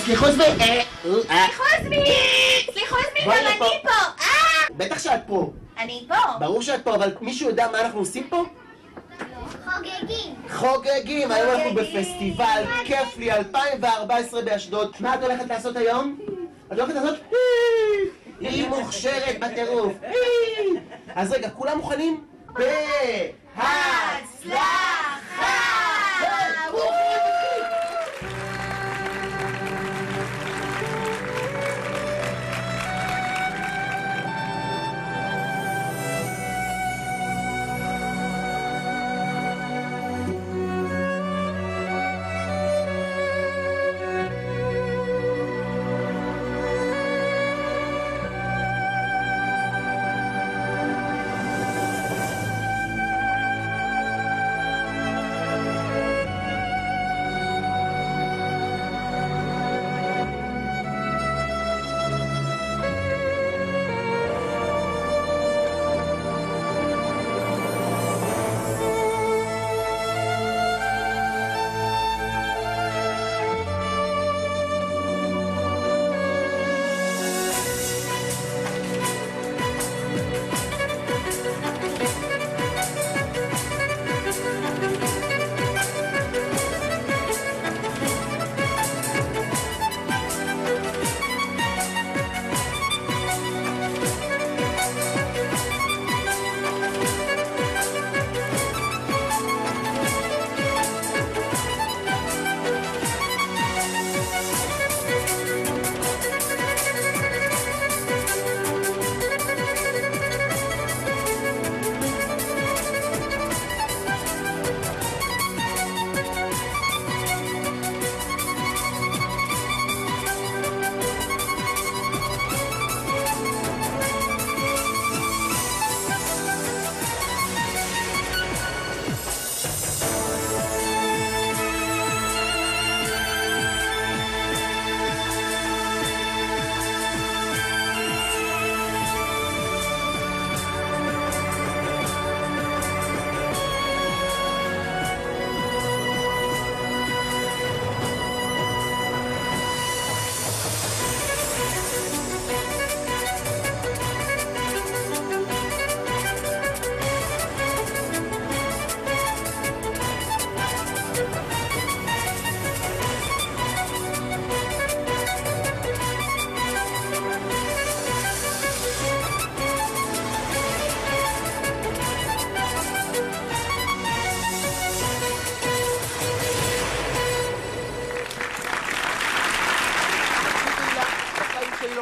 סליחו זמי. סליחו זמי, גם אני פה. בטח שאת פה. אני פה. ברור שאת פה, אבל מישהו יודע מה אנחנו עושים פה? חוגגים. חוגגים, היום אנחנו בפסטיבל כיף לי 2014 באשדוד. מה את הולכת לעשות היום? את הולכת לעשות? היא מוכשרת בטירוף. אז רגע, כולם מוכנים? בהצלחה!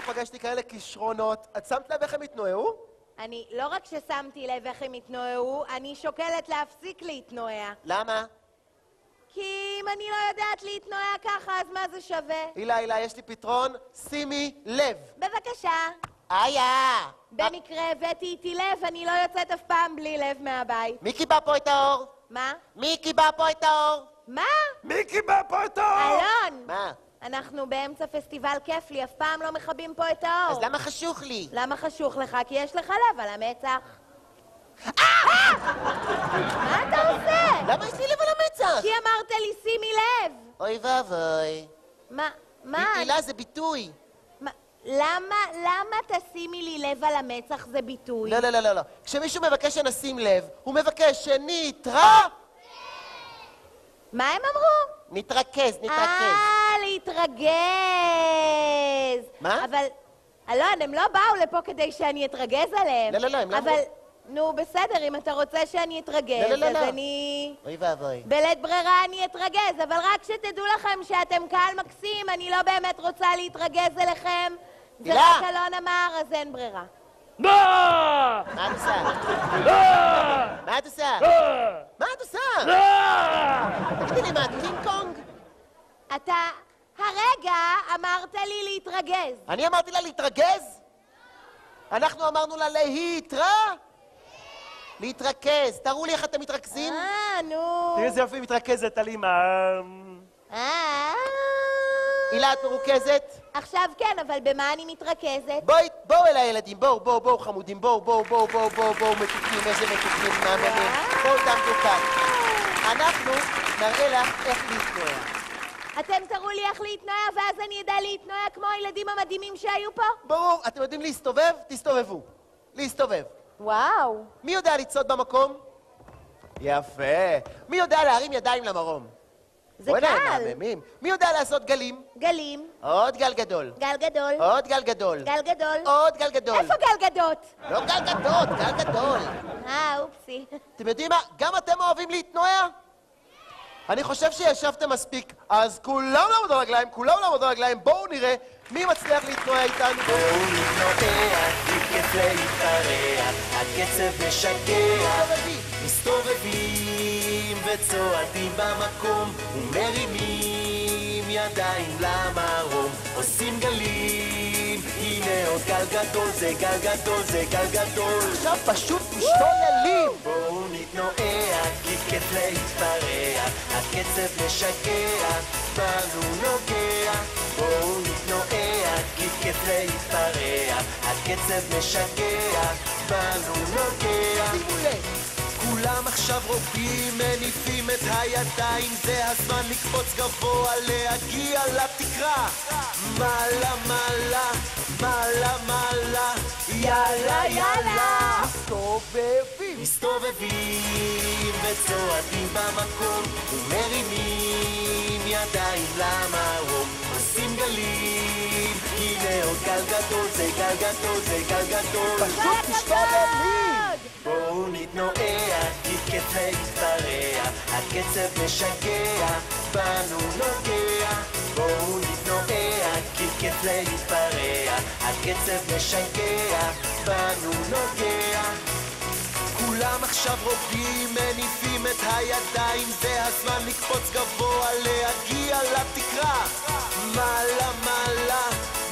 פגשתי כאלה כישרונות. את שמת לב איך הם התנועעו? אני לא רק ששמתי לב איך הם התנועעו, אני שוקלת להפסיק להתנועע. למה? כי אם אני לא יודעת להתנועע ככה, אז מה זה שווה? הילה, יש לי פתרון. שימי לב. בבקשה. איה! במקרה הבאתי איתי לב, אני לא יוצאת אף פעם בלי לב מהבית. מי קיבע פה את האור? מה? מי קיבע פה את האור? מה? מי קיבע פה את האור? אלון! מה? אנחנו באמצע פסטיבל כיף לי, אף פעם לא מכבים פה את האור. אז למה חשוך לי? למה חשוך לך? כי יש לך לב על המצח. מה אתה עושה? למה יש לי לב על המצח? כי אמרת לי שימי לב. אוי ואבוי. מה? הילה, זה ביטוי. למה תשימי לי לב על המצח זה ביטוי? לא. כשמישהו מבקש שנשים לב, הוא מבקש שנתרא... מה הם אמרו? נתרכז. להתרגז. מה? אבל, אלון, הם לא באו לפה כדי שאני אתרגז עליהם. לא, הם לא אמרו. אבל, נו, בסדר, אם אתה רוצה שאני אתרגז, אז אני... אוי ואבוי. בלית ברירה אני אתרגז, אבל רק שתדעו לכם שאתם קהל מקסים, אני לא באמת רוצה להתרגז אליכם. זה רק אלון אמר, אז אין ברירה. מה את עושה? מה את עושה? מה את עושה? תגידי לי, מה, את קינג קונג? אתה הרגע אמרת לי להתרגז. אני אמרתי לה להתרגז? אנחנו אמרנו לה להתרא? להתרכז. תראו לי איך אתם מתרכזים. נו. תראי איזה יופי מתרכזת, אלימה. הילה, את מרוכזת? עכשיו כן, אבל במה אני מתרכזת? בואו אל הילדים, בואו חמודים, בואו, מתוקים, איזה מתוקים, מאמנים. בואו תעמדו כאן. אנחנו נראה לך איך להתנועע. אתם תראו לי איך להתנועע, ואז אני אדע להתנועע כמו הילדים המדהימים שהיו פה? ברור, אתם יודעים להסתובב? תסתובבו. להסתובב. וואו. מי יודע לצעוד במקום? יפה. מי יודע להרים ידיים למרום? זה וואלה, קל. הם מהממים. מי יודע לעשות גלים? גלים. עוד גל גדול. גל גדול. עוד גל גדול. גל גדול. עוד גל גדול. איפה גל גדות? לא גל גדול, גל גדול. אופסי. אתם יודעים מה? גם אתם אוהבים להתנועע? אני חושב שישבתם מספיק, אז כולם לעמוד על הרגליים, כולם לעמוד על הרגליים. בואו נראה מי מצליח להתנועע איתנו. בואו נתנועע, כי כיף להתפרע, הקצב משגע. מסתובבים וצועדים במקום ומרימים ידיים למרום, עושים גלים, הנה עוד גל גדול, זה גל גדול, זה גל גדול. עכשיו פשוט משתוללים. בואו נתנועע, כי כיף להתפרע, הקצב משגע, בנו נוגע. בואו נתנועע, כי כיף להתפרע, הקצב משגע, בנו נוגע. שימו לב. כולם עכשיו רוקדים, מניפים את הידיים, זה הזמן לקפוץ גבוה, להגיע לתקרה. מעלה, מעלה, מעלה, מעלה, יאללה, יאללה. מסתובבים. מסתובבים וצועדים במקום ומרימים ידיים למרום, עושים גלים, הנה עוד גל גדול, זה גל גדול, זה גל גדול. פשוט משתוללים. בואו נתנועע, כי כיף להתפרע, הקצב משגע, בנו נוגע. בואו נתנועע, כי כיף להתפרע, הקצב משגע, בנו נוגע. כולם עכשיו רוקדים, מניפים את הידיים, זה הזמן לקפוץ גבוה, להגיע לתקרה. מעלה, מעלה,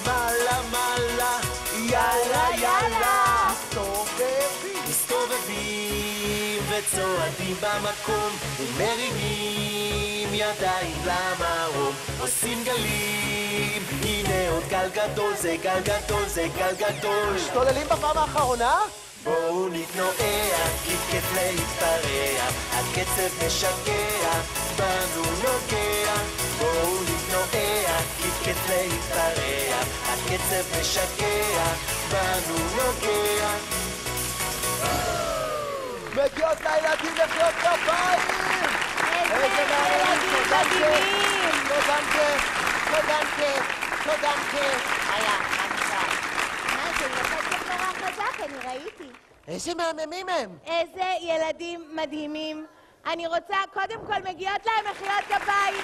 מעלה, מעלה, יאללה, יאללה. מסתובבים וצועדים במקום ומרימים ידיים למרום, עושים גלים, הנה עוד גל גדול, זה גל גדול, זה גל גדול. משתוללים בפעם האחרונה? בואו נתנועע, כי כיף להתפרע, הקצב משגע, בנו נוגע. בואו נתנועע, כי כיף להתפרע, הקצב משגע, בנו נוגע. מגיעות לילדים מחיאות כפיים! איזה ילדים מדהימים! תודנקה, תודנקה, תודנקה. היה, חמסה. מה, זה נתת נורא חזק, אני ראיתי. איזה מהממים הם! איזה ילדים מדהימים. אני רוצה, קודם כל מגיעות להם מחיאות כפיים.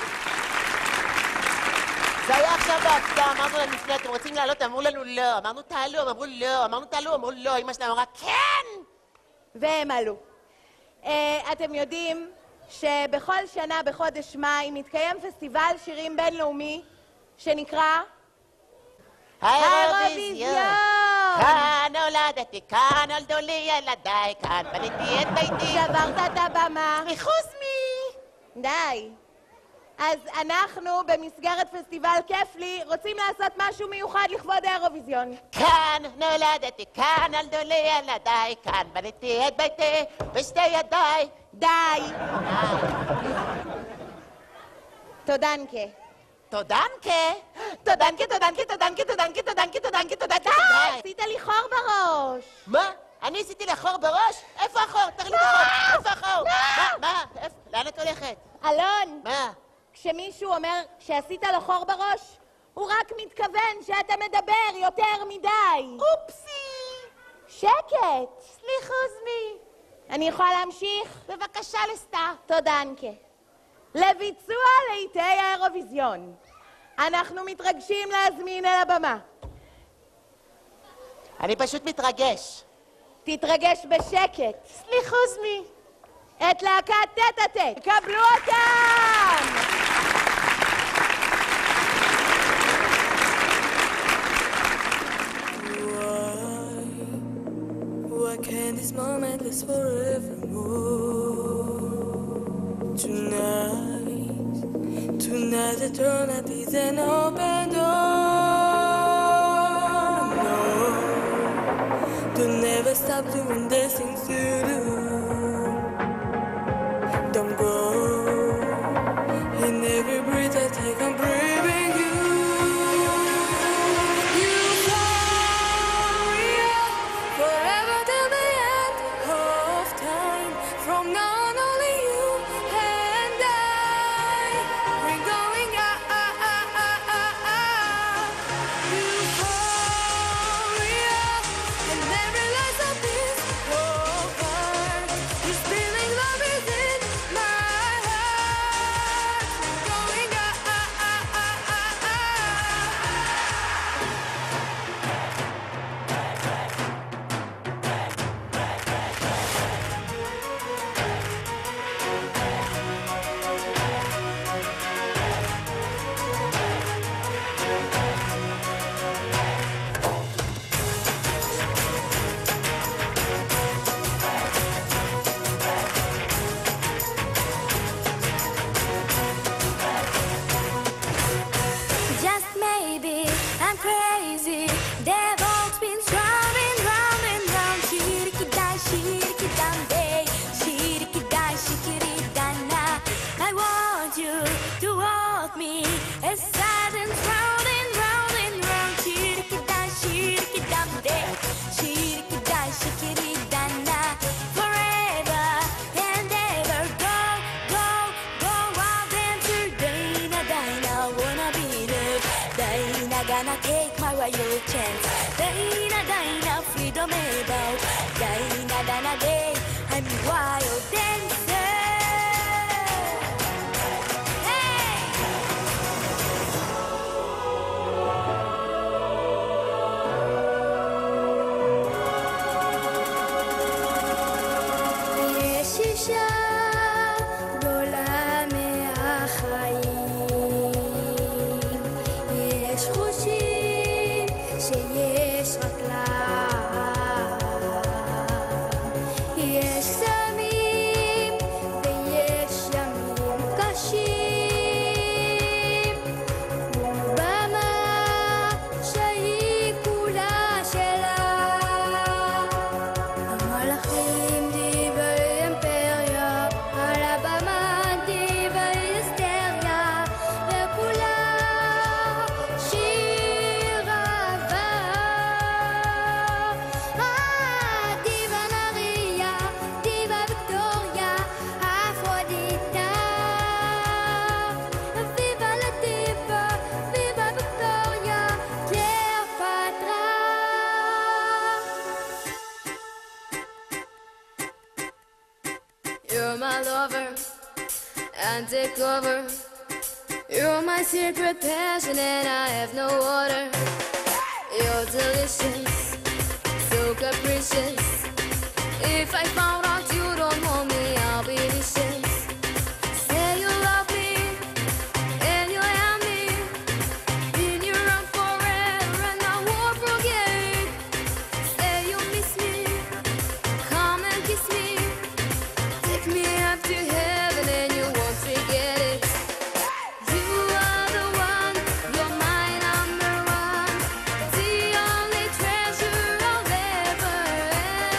זה היה עכשיו בהפתעה, אמרנו להם לפני, אתם רוצים לעלות? אמרו לנו לא. אמרנו תעלו, הם אמרו לא. אמרנו תעלו, אמרו לא. אמא שלהם אמרה כן! והם עלו. אתם יודעים שבכל שנה בחודש מאי מתקיים פסטיבל שירים בינלאומי שנקרא האירוויזיון. כאן נולדתי, כאן נולדו לי ילדיי, כאן בניתי את ביתי. שברת את הבמה. חוסמי! די. אז אנחנו במסגרת פסטיבל כיף לי רוצים לעשות משהו מיוחד לכבוד האירוויזיון. כאן נולדתי, כאן נולדו לי ילדיי, כאן בניתי את ביתי בשתי ידיי. די. תודנקה. תודנקה? תודנקה, תודנקה, תודנקה, תודנקה, תודנקה, תודנקה, תודנקה. די! עשית לי חור בראש. מה? אני עשיתי לך חור בראש? איפה החור? תראי לי את החור. איפה החור? מה? איפה? לאן את הולכת? אלון, מה? כשמישהו אומר שעשית לו חור בראש, הוא רק מתכוון שאתה מדבר יותר מדי. אופסי! שקט. סליחה, זמי. אני יכולה להמשיך? בבקשה, לסתה. תודנקה. לביצוע לעיתי האירוויזיון. אנחנו מתרגשים להזמין אל הבמה. אני פשוט מתרגש. תתרגש בשקט. סליחה, זמי. את להקת טט-טט. קבלו אותם! Why can't this moment last forevermore? Tonight the door is an open door. No, don't never stop doing the things you do. Don't go. In every breath I take, I'm gonna take my royal chance. Dina, Dina, freedom about. Dina, Dina, day, I'm wild dancer. You're my lover, and take cover. You're my secret passion and I have no order. You're delicious, so capricious. If I found out you don't want me, I'll be vicious. Say you love me, and you have me. Been around forever and I won't forget it. Say you miss me, come and kiss me. Take me up to heaven and you won't forget it. You are the one, you're my number one. The only treasure I'll ever have.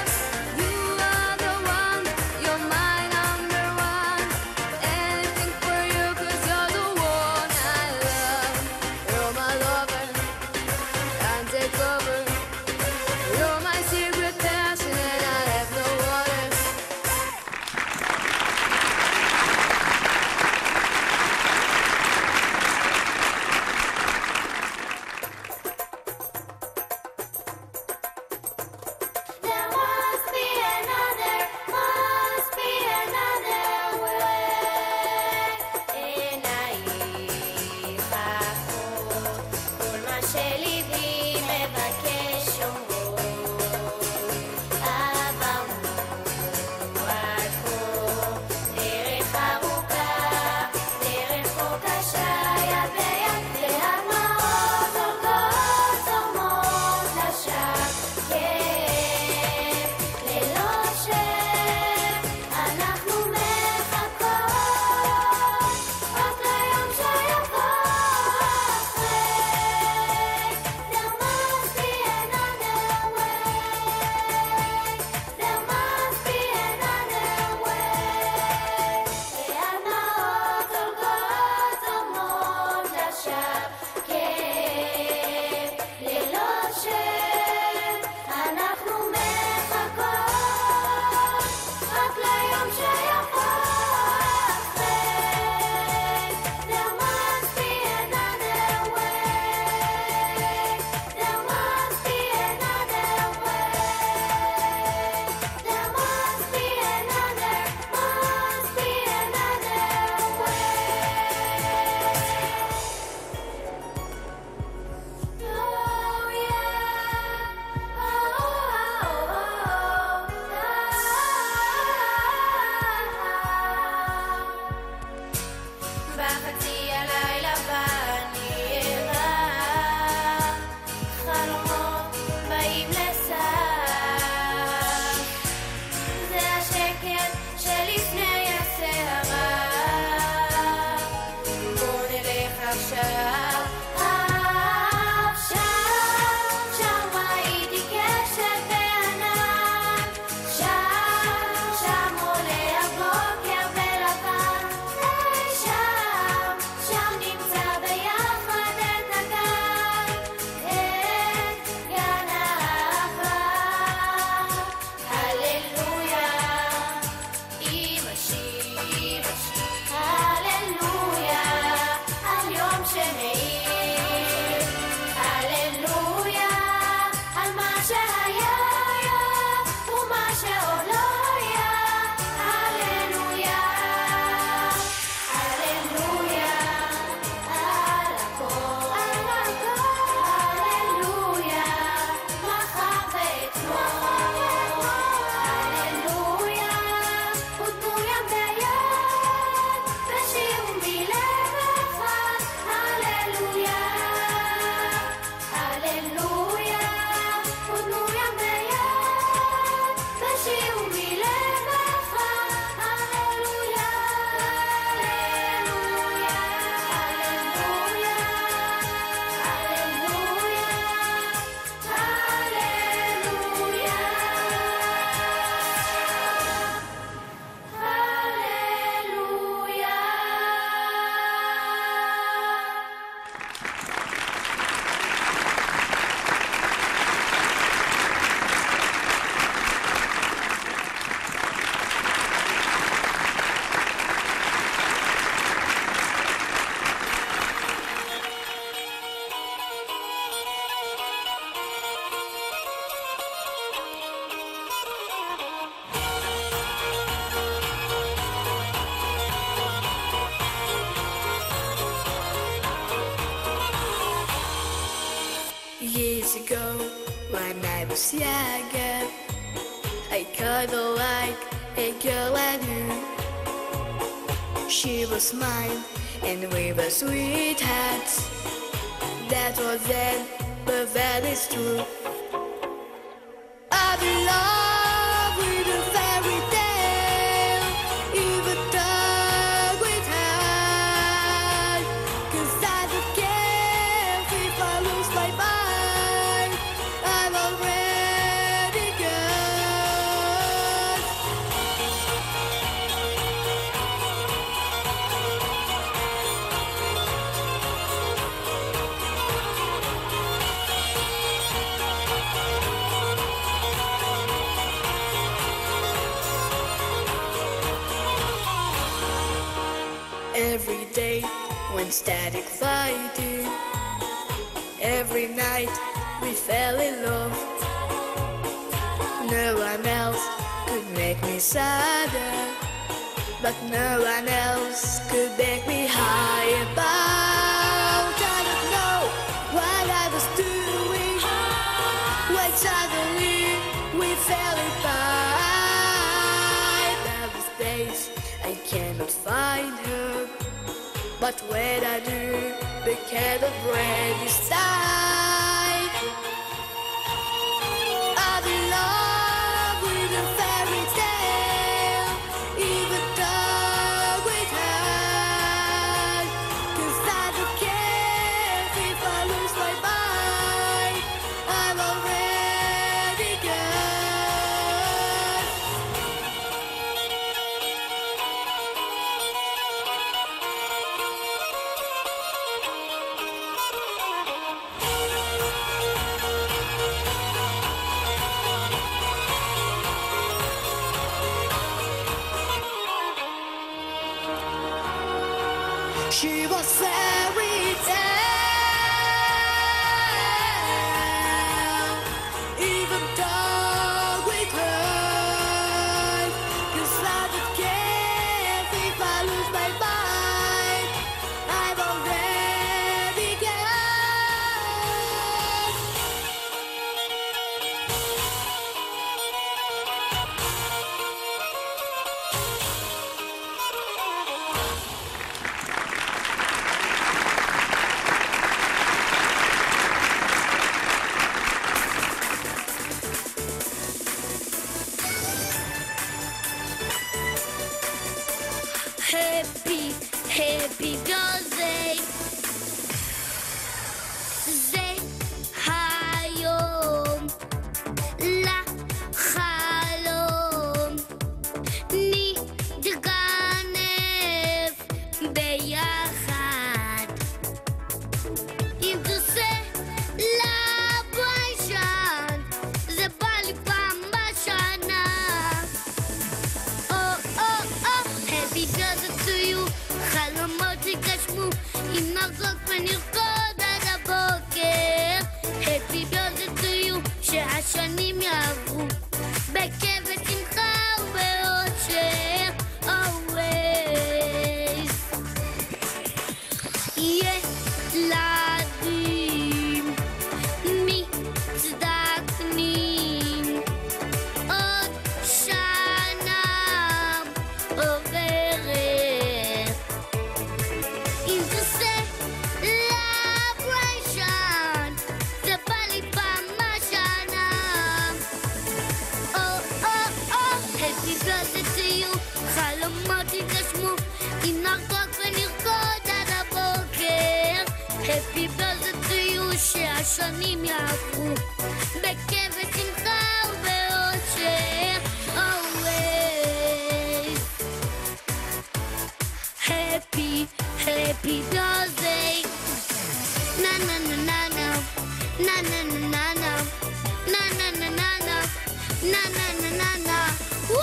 Siaga, I kinda like a girl I knew. She was mine and we were sweethearts. That was then, but that is true. I'm in love with a fairy tale, even though with her. 'Cause I don't care if I lose my mind, I'm already good. Every day when static fighting, every night we fell in love. No one else could make me sadder, but no one else could make me high above. I don't know what I was doing when suddenly we fell apart. There was days I cannot find her, but when I do, the kind of red is sight. I'm in love with a fairy tale, even though with her. 'Cause I don't care if I lose my mind, I'm already good. She was fairy tale, even though with her. 'Cause I don't care if I lose my mind, I'm already good. Happy, happy birthday. זה היום לחלום נתגנב ביחד. אם תעשה לביישן, זה בא לי פעם בשנה. Happy birthday to you, חלומות יקשמו, אם נחזוק ונרקוד עד הבוקר. Happy birthday to you, שהשנים יעברו בכיף ושמחה ובאושר. Always ילדים מזדקנים, עוד שנה עוברת. אם תעשה לביישן, זה בא לי פעם בשנה. Happy birthday to you, חלומות יקשמו, אם נחגוג ונרקוד עד הבוקר. Happy birthday to you, שהשנים יעברו בכיף ושמחה ובאושר. Always happy, happy birthday. Na na na na na, na na na na na, na na na na na, na na na na na. Woo!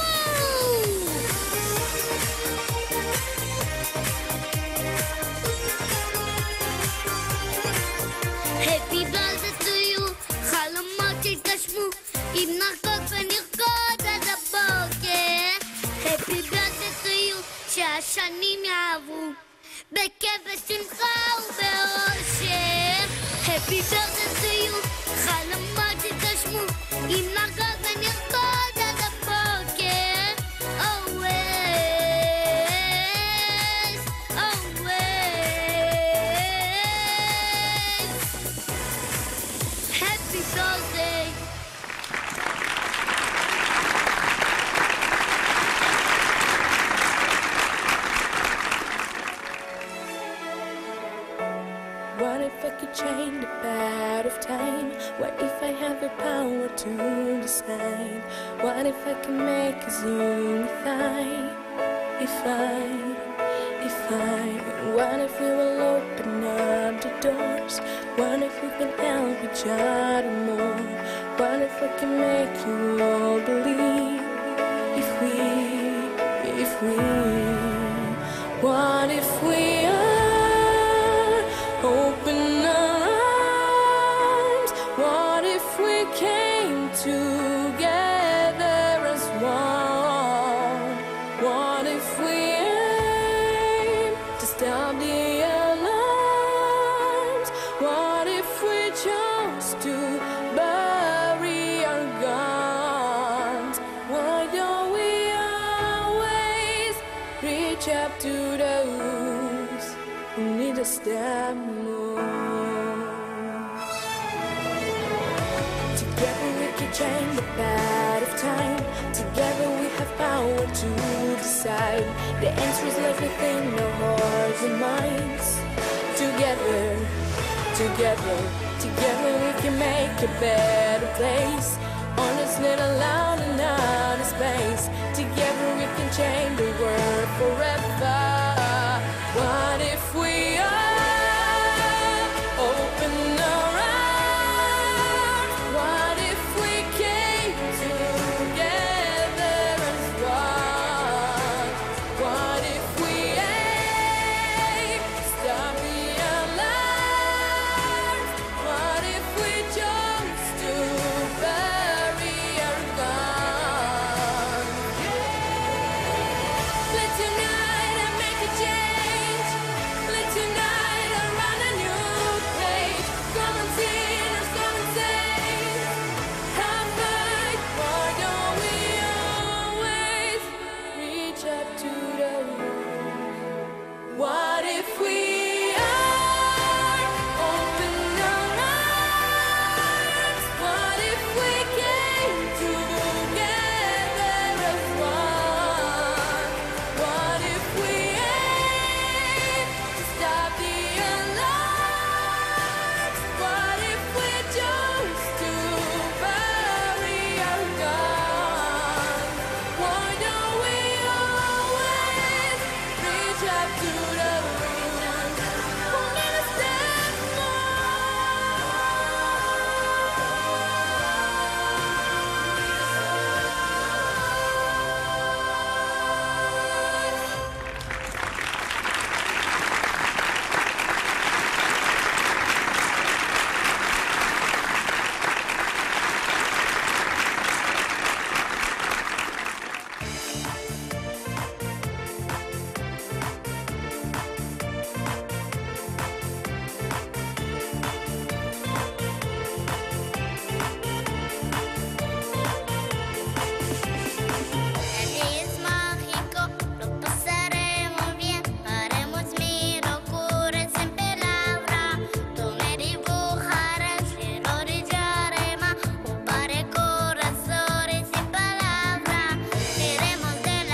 Happy birthday to you, חלומות יקשמו, אם נחגוג ונרקוד עד הבוקר. Happy birthday to you, שהשנים יעברו בכיף ושמחה ובאושר. Happy birthday to you, חלומות יתגשמו, אם נרקוד ונרקוד עד הבוקר. Always, always. Happy birthday. What if I could change the path of time? What if I have the power to decide? What if I can make us unify? What if we will open up the doors? What if we can help each other more? What if I can make you all believe? If we what if we are open our arms? What if we came together as one? What if we aim to stop the alarms? What if we chose to bury our guns? Why don't we always reach up to those who need us the most? Together we can change the path of time. Together we have power to decide. The answer is left within our hearts and minds. Together we can make a better place. On this little loud and out of space. Together we can change the world forever. What if we are open our arms? What if we came together as one? What if we aim to stop the alarms? What if we chose to bury our guns? Let's unite and make a change. Let's unite and run a new page. Come on, sinners, come and sing. Have fight. Why don't we always reach up to the roof? What if we are open our arms? What if we came together as one? What if we aim to stop the alarms? What if we chose to bury our guns? Why don't we always reach up to the roof? Who need us that Queremos de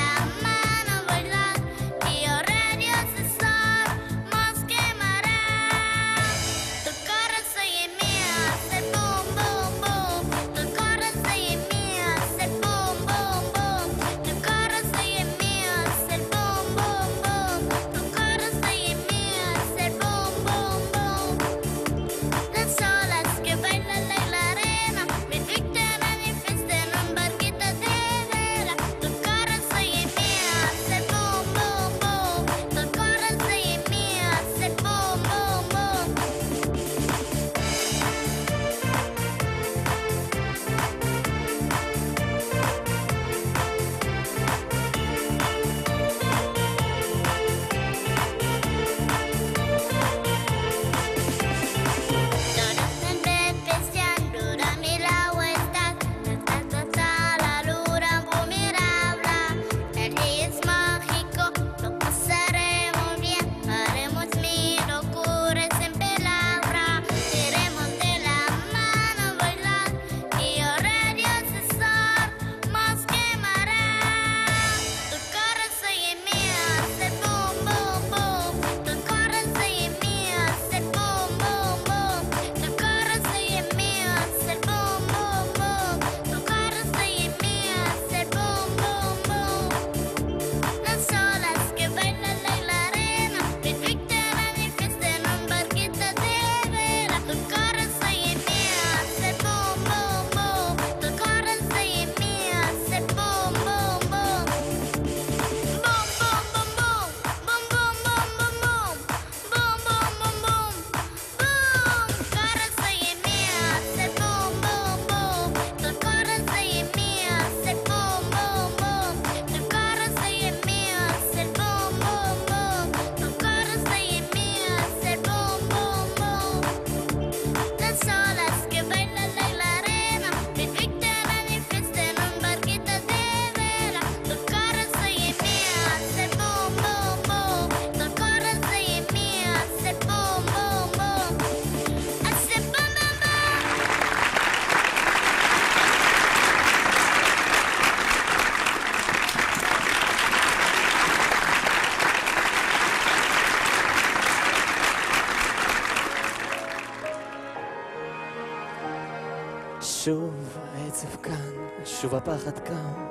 שוב העצב כאן, שוב הפחד קם,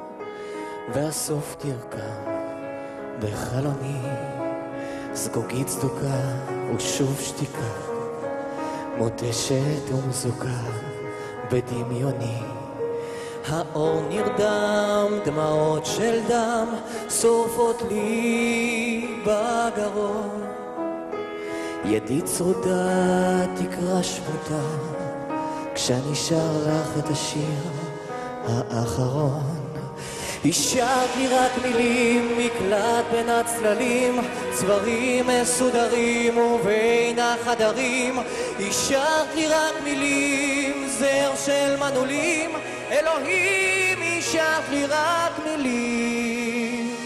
והסוף תרקם בחלומי, זגוגית סדוקה ושוב שתיקה, מותשת ומזוקה בדמיוני. האור נרדם, דמעות של דם שורפות לי בגרון, ידי צרודה תקרא שמותה, כשאני שר לך את השיר האחרון. השארת לי רק מילים, מקלט בין הצללים, צברים מסודרים ובין החדרים. השארת לי רק מילים, זר של מנעולים, אלוהים, השארת לי רק מילים.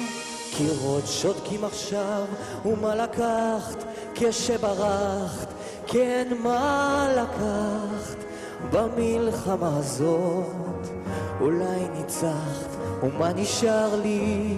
קירות שותקים עכשיו, ומה לקחת כשברחת, כן מה לקחת במלחמה הזאת? אולי ניצחת, ומה נשאר לי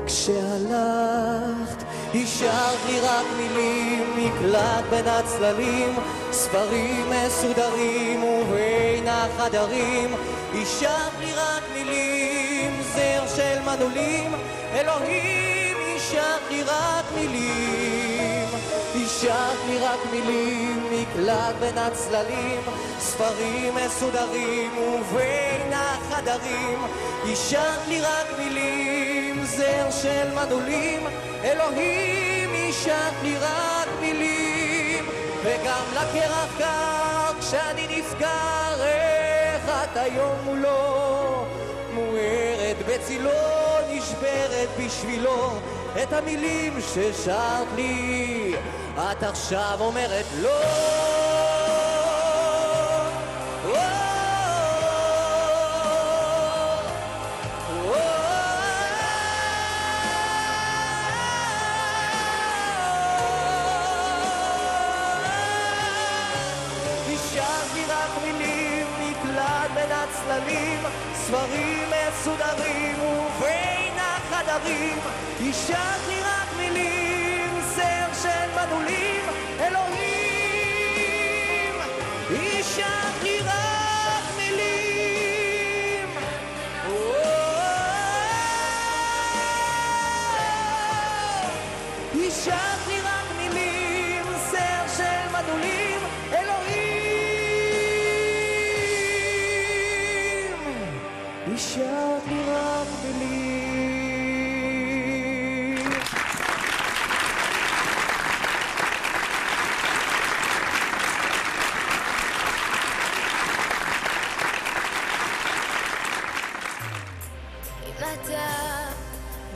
כשהלכת? השארת לי רק מילים, מקלט בין הצללים, ספרים מסודרים ובין החדרים. השארת לי רק מילים, זר של מנעולים, אלוהים, השארת לי רק מילים. השארת לי רק מילים, מקלט בין הצללים, ספרים מסודרים ובין החדרים. השארת לי רק מילים, זר של מנעולים, אלוהים, השארת לי רק מילים. וגם לקרח קר כשאני נפגע, איך את היום מולו, מוארת בצילו, נשברת בשבילו. את המילים ששרת לי את עכשיו אומרת לא. השארת לי רק מילים, מקלט בין הצללים, ספרים מסודרים ובין החדרים. השארת לי רק מילים, סר של מנעולים, אלוהים, השארת לי רק מילים. השארת לי רק מילים, סר של מנעולים, אלוהים, השארת לי רק מילים.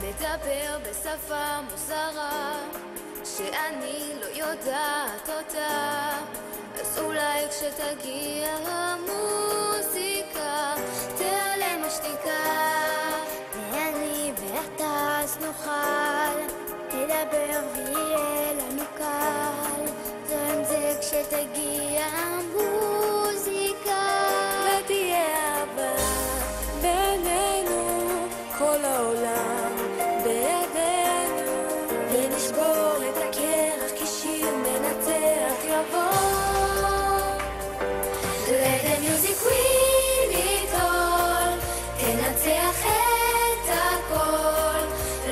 מדבר בשפה מוזרה שאני לא יודעת אותה, אז אולי כשתגיע המוזיקה תיעלם השתיקה, ואני ואתה אז נוכל לדבר ויהיה לנו קל. זו עם זה כשתגיע המוזיקה, ותהיה אהבה בינינו, כל העולם בידינו, ונשבור את הקרח כשיר מנצח יבוא. Let the music win it all, תנצח את הכל,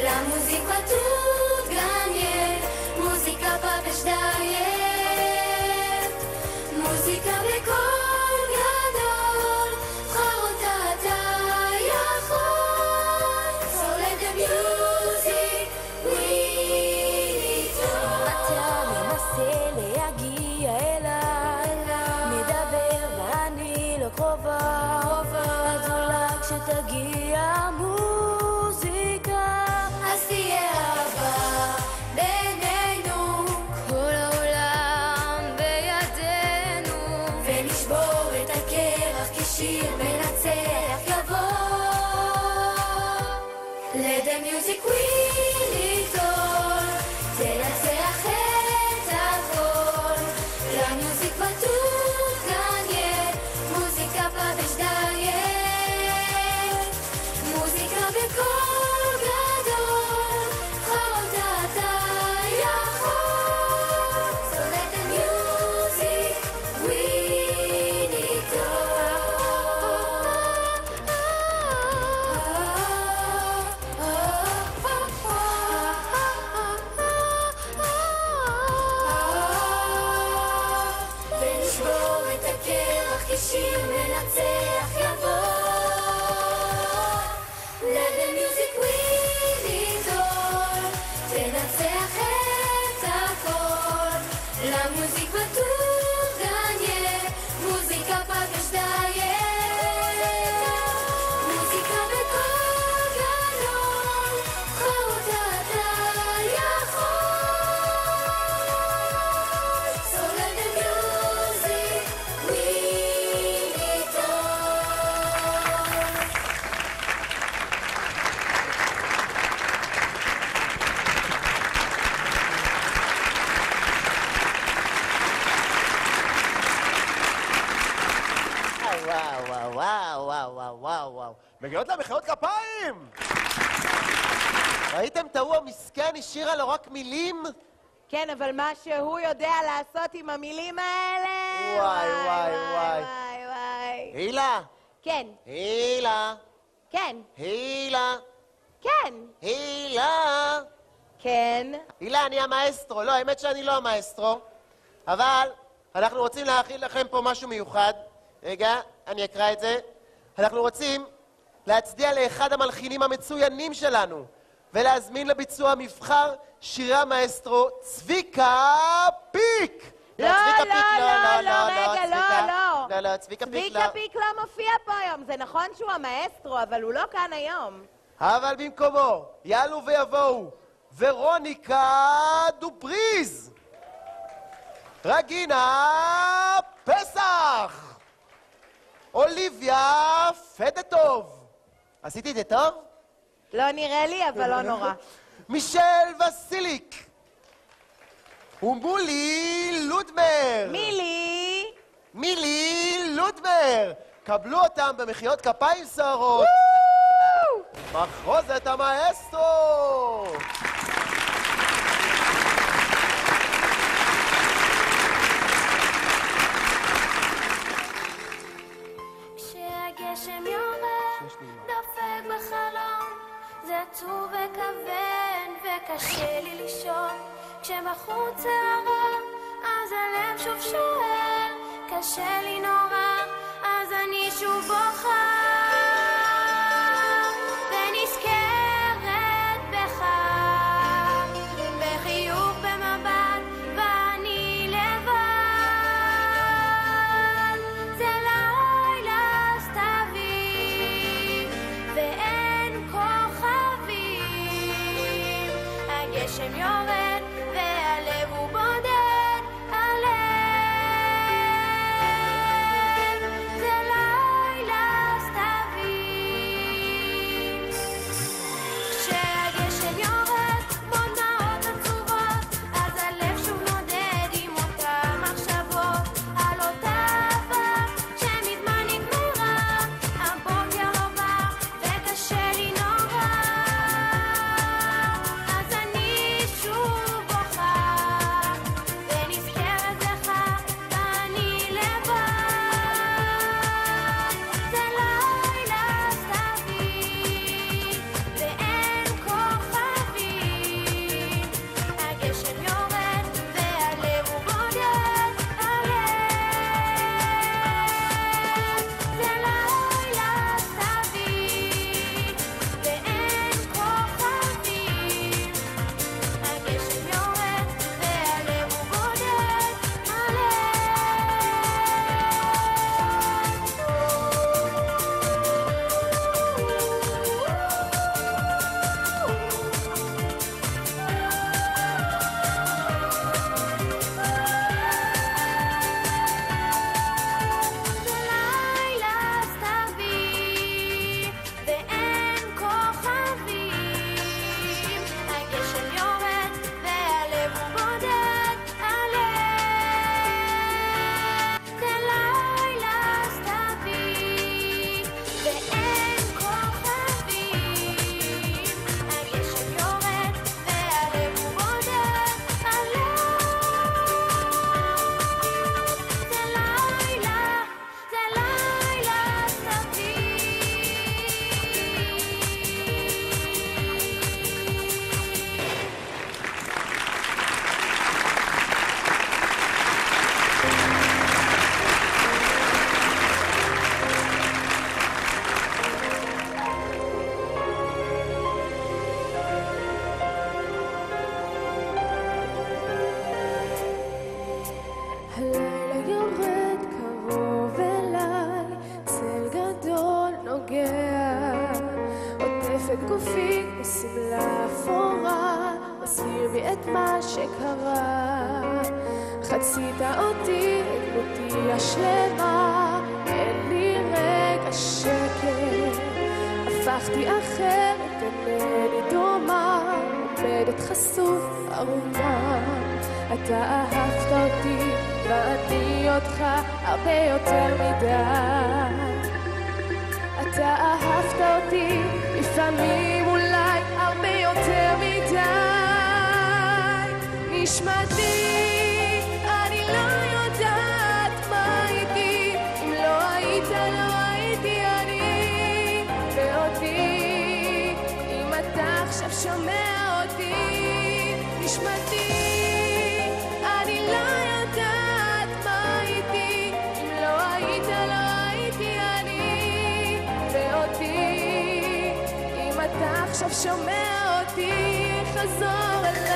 למוזיק בטות גניאל, מוזיקה פאפש דיית, מוזיקה בקול גדול, בחר אותה אתה יכול. So let the music win it all. אתה מנסה להגיע אליי, מדבר ואני לא קרובה, אז אולי כשתגיע המוזיקה אז תהיה אהבה בינינו, כל העולם בידינו, ונשבור את הקרח כשיר מנצח יבוא. Let the music win it all, תנצח את הכל, למוזיק בטות גניאל, מוזיקה פאפש דיית, מוזיקה בקול גדול, בחר אותה אתה יכול. So let the music win it all. מגיעות לה מחיאות כפיים! ראיתם את ההוא המסכן, השאירה לו רק מילים? כן, אבל מה שהוא יודע לעשות עם המילים האלה... וואי, וואי, וואי. וואי. הילה! כן, הילה! כן, הילה! כן, הילה! כן. הילה, אני המאסטרו. לא, האמת שאני לא המאסטרו. אבל אנחנו רוצים להכין לכם פה משהו מיוחד. רגע, אני אקרא את זה. אנחנו רוצים להצדיע לאחד המלחינים המצוינים שלנו, ולהזמין לביצוע מבחר שירי המאסטרו צביקה פיק! לא, לא, לא, לא, רגע, לא, לא, צביקה פיק לא. צביקה פיק לא מופיע פה היום. זה נכון שהוא המאסטרו, אבל הוא לא כאן היום. אבל במקומו, יעלו ויבואו, ורוניקה דובריז, רגינה פסח, אוליביה פדטוב. עשיתי את זה טוב? לא נראה לי, אבל לא נורא. מישל וסיליק, ומולי לודמר. מילי לודמר. קבלו אותם במחיאות כפיים סוערות. מחרוזת המאסטרו. כשהגשם יורד, דופק בחלום, זה עצוב וכבד וקשה לי לישון. כשבחוץ הערה, אז הלב שוב שואל, קשה לי נורא, אז אני שוב בוכה. הגשם יורד והלב הוא בודד, הלב זה לילה סתיו. כשהגשם יורד בונאות עצובות, אז הלב שוב נודד עם אותם מחשבות על אותה אהבה שמזמן נגמרה. הבוקר לא בא וקשה לי נורא, גופי בסמלה אפורה, מסביר בי את מה שקרה. חצית אותי את דמותי השלמה, אין לי רגע שקט. הפכתי אחרת, אינני דומה, עומדת חשוף ערומה. אתה אהבת אותי ואני אותך הרבה יותר מדי. אתה אהבת אותי, לפעמים אולי הרבה יותר מדי. נשמתי, אני לא יודעת מה הייתי, אם לא היית, לא הייתי אני. ואותי, אם אתה עכשיו שומע אותי, נשמתי, אני לא יודעת מה הייתי, אם לא היית, לא הייתי אני. ואותי, אם אתה עכשיו שומע אותי, חזור אליי.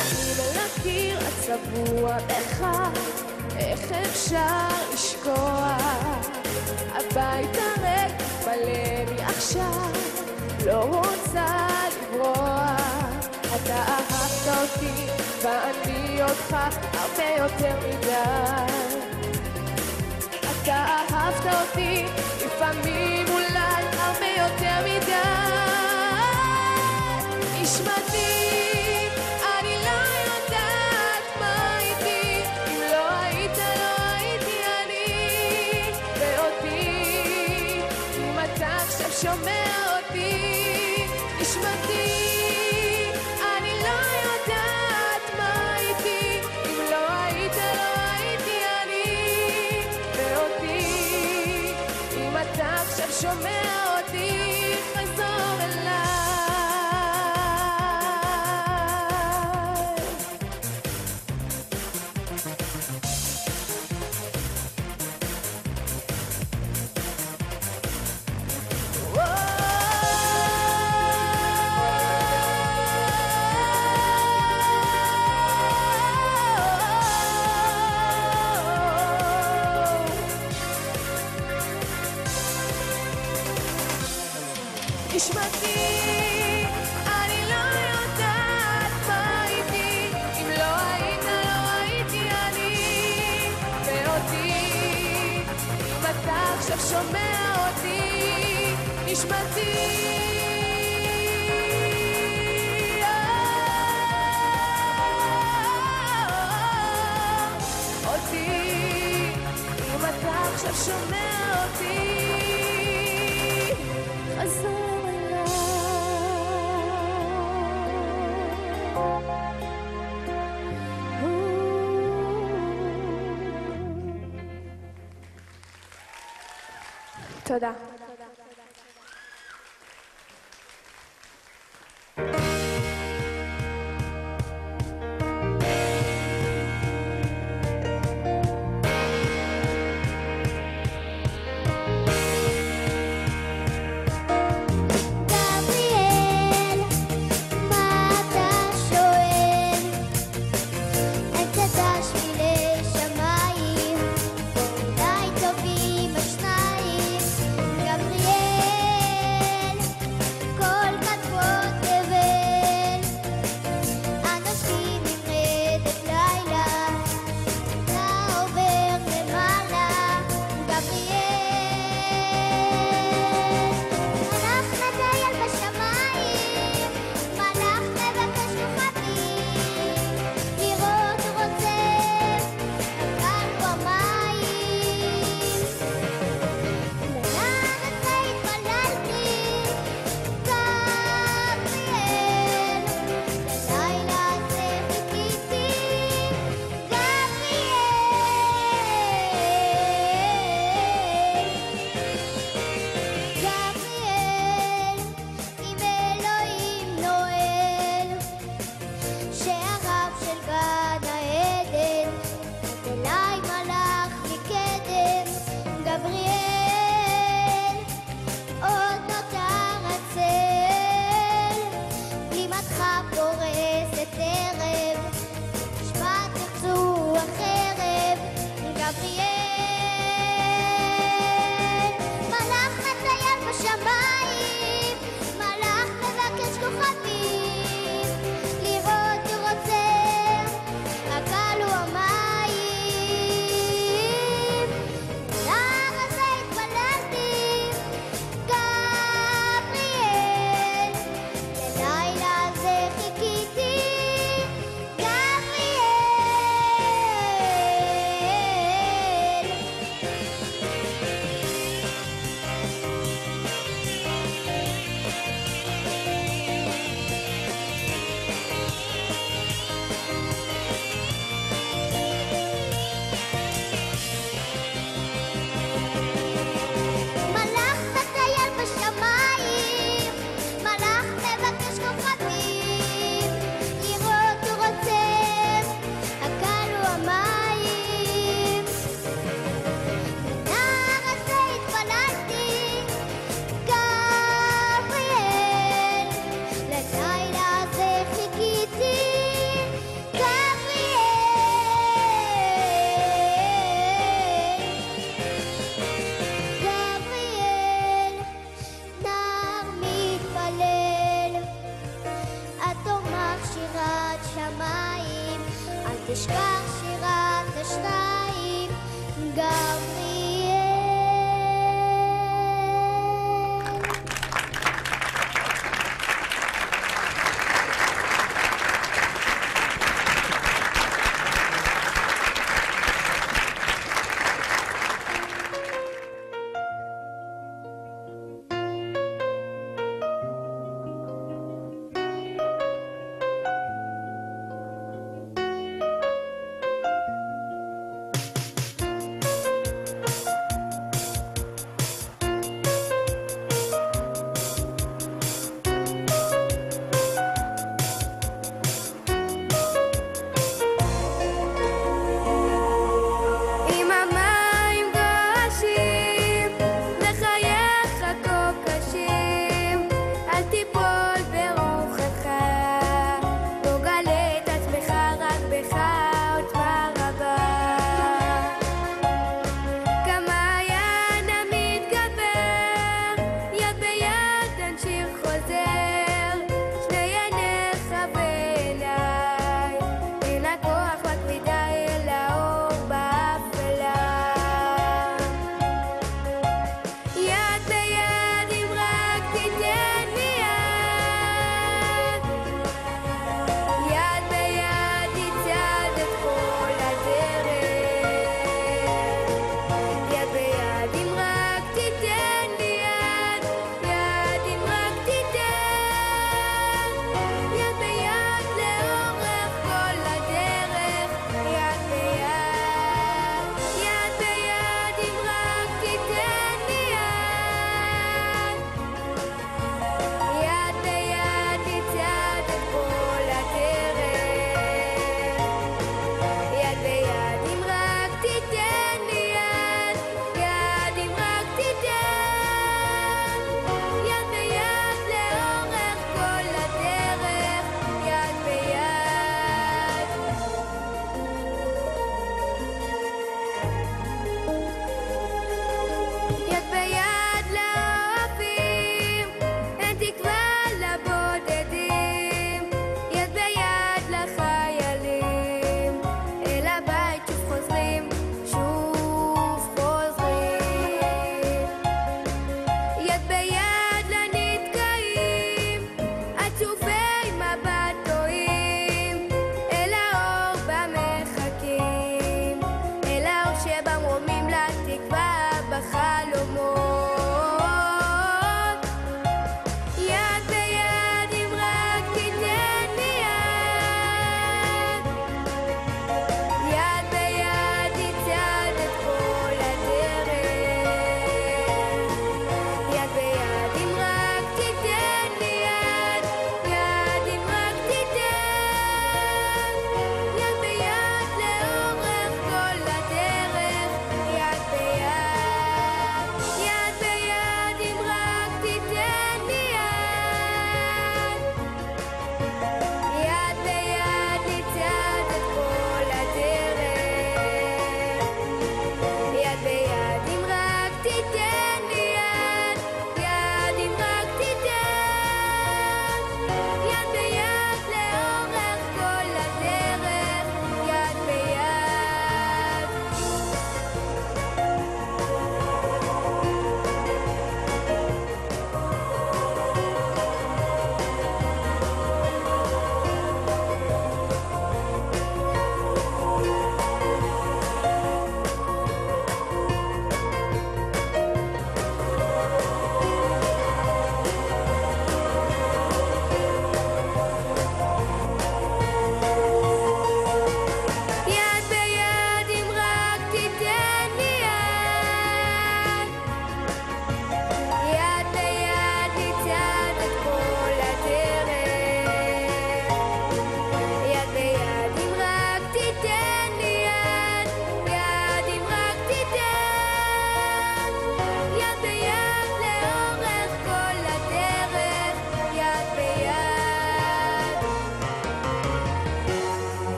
אני מלקיר הצבוע בך, איך אפשר לשכוח? הבית הריק מלא לי עכשיו, לא רוצה לברוח. אתה אהבת אותי ואני אותך הרבה יותר מדי. אתה אהבת אותי לפעמים אולי הרבה יותר מדי. נשמתי, אני לא יודעת מה הייתי, אם לא היית, לא הייתי אני. ואותי, אם אתה עכשיו שומע אותי, נשמתי, אני לא יודעת מה הייתי, אם לא היית, לא הייתי אני. ואותי, אם אתה עכשיו שומע אותי, חזור אליי. נשמתי, אני לא יודעת מה הייתי, אם לא היית, לא הייתי אני. ואותי, אם אתה עכשיו שומע אותי, נשמתי, אותי, אם אתה עכשיו שומע אותי, חזור. תודה. שמיים, אולי טובים השניים, גם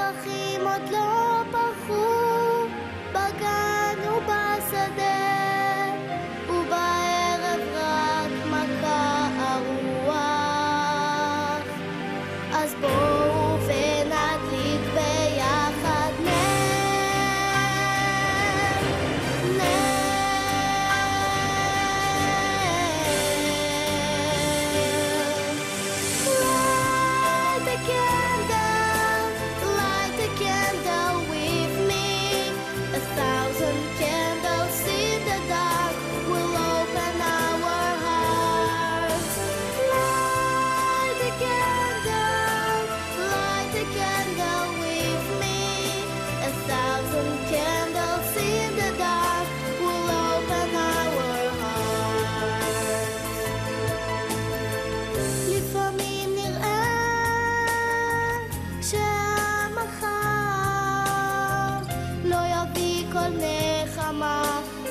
פרחים עוד לא פרחו בגן ובשדה, ובערב רק מכה הרוח. אז בואו ונדליק ביחד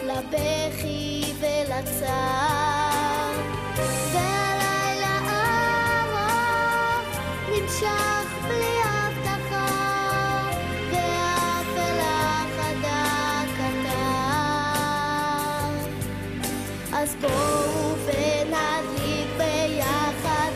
לבכי ולצער, והלילה ארוך נמשך בלי הבטחה, והאפלה חדה קטן. אז בואו ונדליק ביחד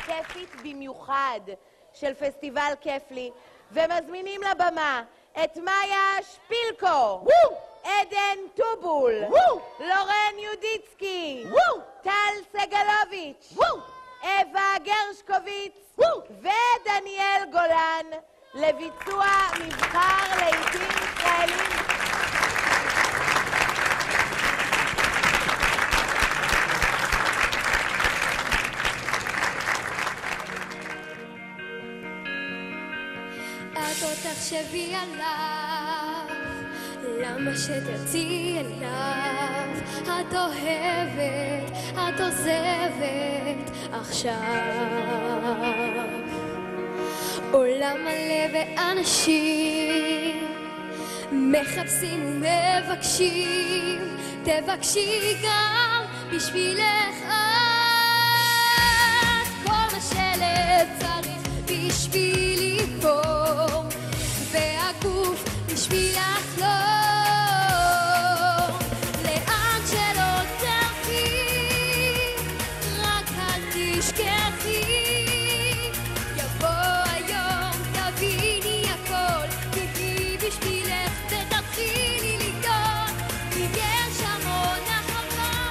כיפית במיוחד של פסטיבל כיפלי, ומזמינים לבמה את מאיה שפילקו, עדן טובול, לורן יודיצקי, טל סגלוביץ', אווה גרשקוביץ ודניאל גולן לביצוע מבחר לעיתים ישראלים. את עוד תחשבי עליו, למה שתרצי אליו? את אוהבת, את עוזבת עכשיו. עולם מלא ואנשים מחפשים ומבקשים, תבקשי גם בשבילך את כל מה שלב צריך בשבילי פה, והגוף בשביל לחלום. לאן שלא תלכי, רק אל תשכחי, יבוא היום תביני הכל, תהי בשבילך ותתחילי לגדול, כי יש המון אהבה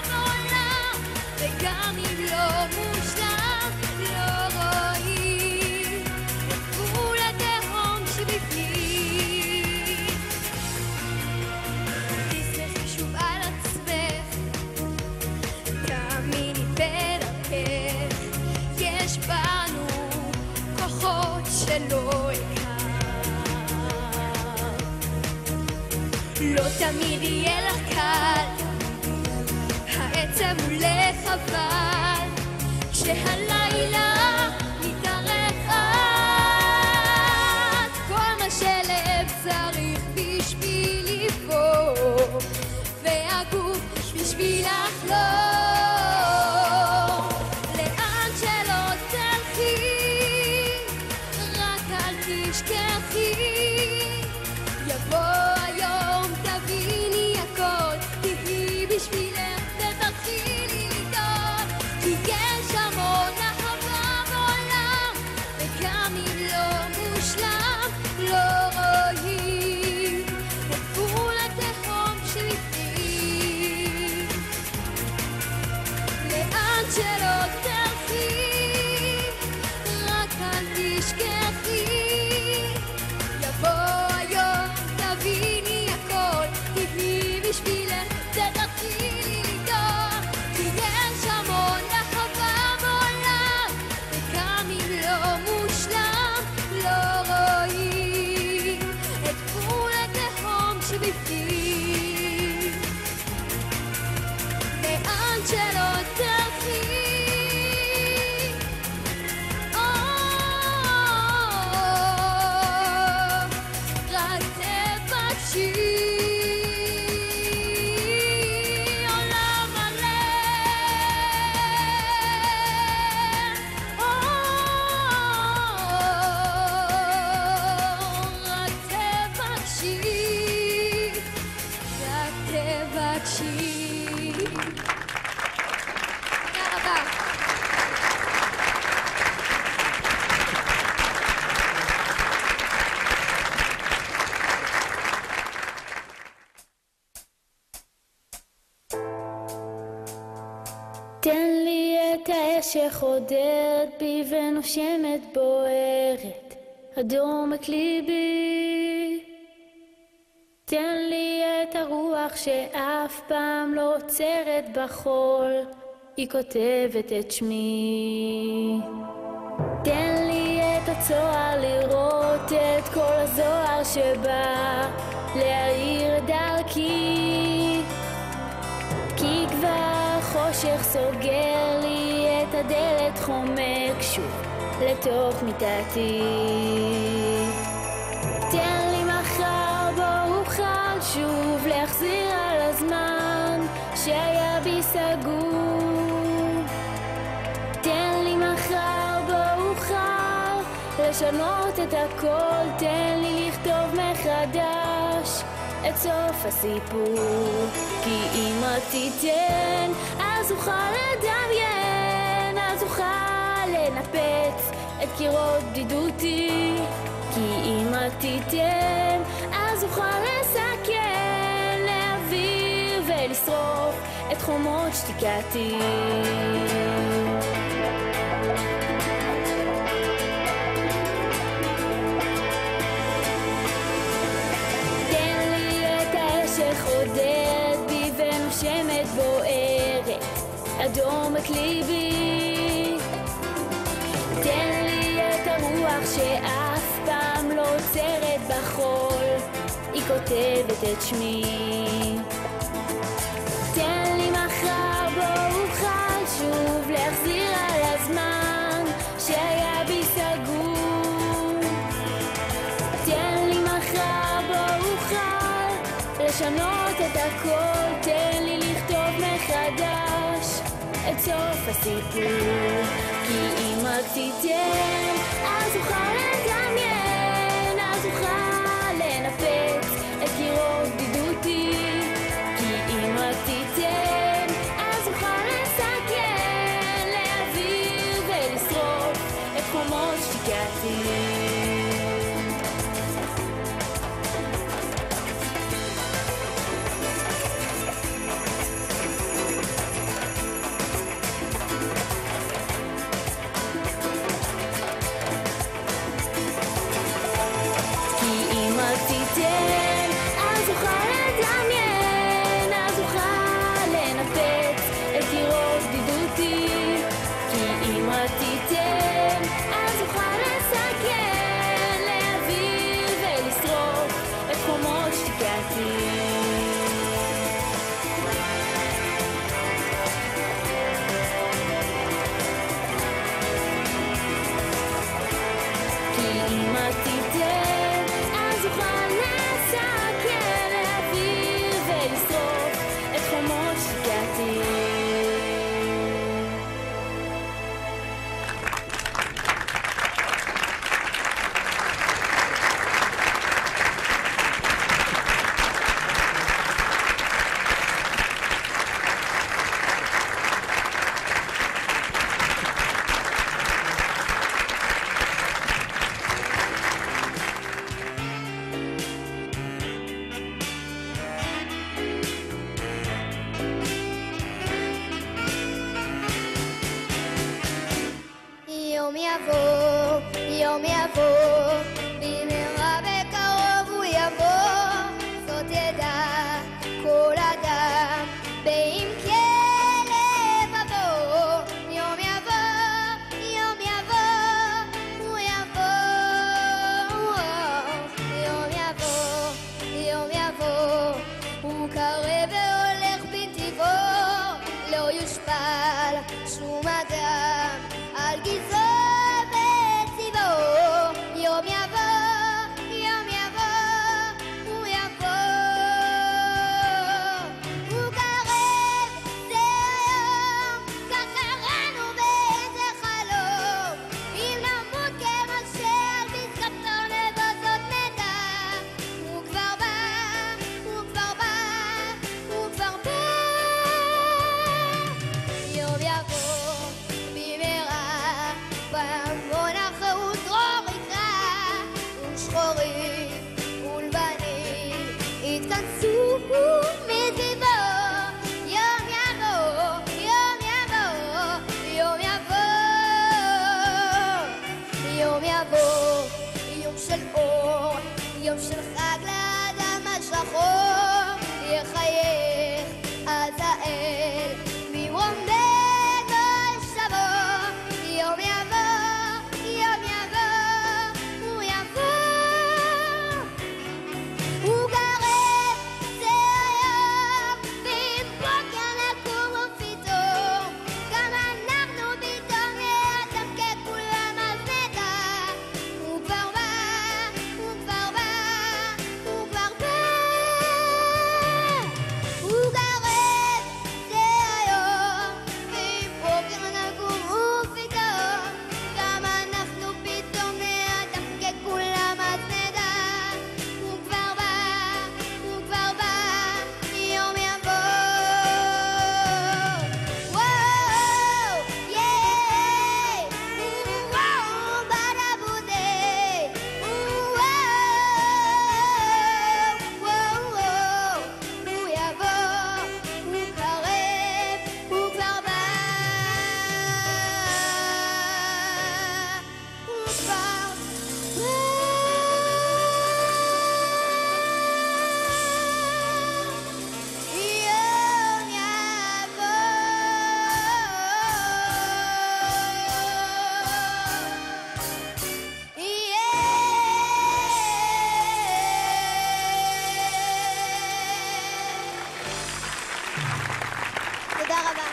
בעולם, וגם אם לא מושלם לא רואים את גבול התהום שבפנים. תסלחי שוב על עצמך, תאמיני בדרכך, יש בנו כוחות שלא הכרת. לא תמיד יהיה לך קל, העצב הוא לך אבל, כשהלילה מתארך את כל מה תשכחי, יבוא היום תביני הכל, תהי בשבילך ותתחילי לדאוג, כי יש המון אהבה בעולם, וגם אם לא מושלם לא רואים את גבול התהום שבפנים. לאן שלא תלכי רק אל תשכחי, יבוא היום תביני הכל, תהי בשבילך תתחילי לדאוג, כי יש המון אהבה בעולם, וגם אם לא מושלם לא רואים את גבול התהום שבפנים. לאן שלא תלכי רק תבקשי עולם מלא, רק תבקשי, רק תבקשי. תודה רבה. תן לי את האש שחודרת בי ונושמת בוערת, הדומק ליבי. תן לי את הרוח שאף פעם לא עוצרת בחול, היא כותבת את שמי. תן לי את הצוהר לראות את כל הזוהר שבא להאיר את דרכי, כי כבר חושך סוגר לי את הדלת, חומק שוב לתוך מיטתי. תן לי מחר בו אוכל שוב להחזיר על הזמן שהיה בי סגור. תן לי מחר בו אוכל לשנות את הכל, תן לי לכתוב מחדש את סוף הסיפור, כי אם את תיתן אז אוכל לדמיין, אז אוכל לנפץ את קירות בדידותי, כי אם את תיתן אז אוכל לסכן, להעביר ולשרוף את חומות שתיקתי. חודרת בי ונושמת בוערת, הדומק ליבי. תן לי את הרוח שאף פעם לא עוצרת בחול, היא כותבת את שמי. תן לי מחר בו אוכל שוב להחזיר על הזמן שהיה בי סגור. תן לי מחר בו אוכל לשנות את הכל, תן לי לכתוב מחדש את סוף הסיפור, כי אם רק תיתן אז אוכל לדמיין, אז אוכל לנפץ את קירות בדידותי, כי אם רק תיתן אז אוכל לסכן, להעביר ולשרוף את חומות שתיקתי. אז אוכל לדמיין, אז אוכל לנפץ את קירות בדידותי, כי אם רק תיתן אז אוכל לסכן, להעביר ולשרוף את חומות שתיקתי. כי אם רק תיתן אז אוכל לסכן, להעביר ולשרוף את חומות שתיקתי. יום יבוא, יום יבוא, במהרה בקרוב הוא יבוא, זאת ידע כל אדם, באם כלב אבוא, יום יבוא, יום יבוא, הוא יבוא, יום יבוא, יום יבוא, הוא קרב והולך בטבעו, לא יושפל שום אדם על גזעו וצבעו, יום יבוא, יום יבוא, הוא יבוא, הוא קרב, זה היום, כך קראנו באיזה חלום, אם נמות כמשה בזכתו נבזות נדע, הוא כבר בא, הוא כבר בא, הוא כבר בא, יום יבוא במהרה, בהמון החירות דרור יקרא, ושחורים ולבנים יתכנסו מסביבו, יום יבוא, יום יבוא, יום יבוא, יום יבוא, יום של אור, יום של חג לאדם השחור, יחייך אז האל ממרום דגו שבו, יום יבוא, יום יבוא, הוא יבוא, הוא קרב, זה היום, ואם בוקר נקום ופתאום, גם אנחנו פתאום נאדם ככולם אז נדע, הוא כבר בא, הוא כבר בא, הוא כבר בא, הוא קרב, זה היום, ואם בוקר נקום ופתאום, גם אנחנו פתאום נאדם ככולם אז נדע, הוא כבר בא, הוא כבר בא, יום יבוא, וואו, ייי, וואו, בדבודי, וואו, וואו, הוא יבוא, הוא קרב, הוא כבר בא, הוא כבר יום יבוא, תודה רבה.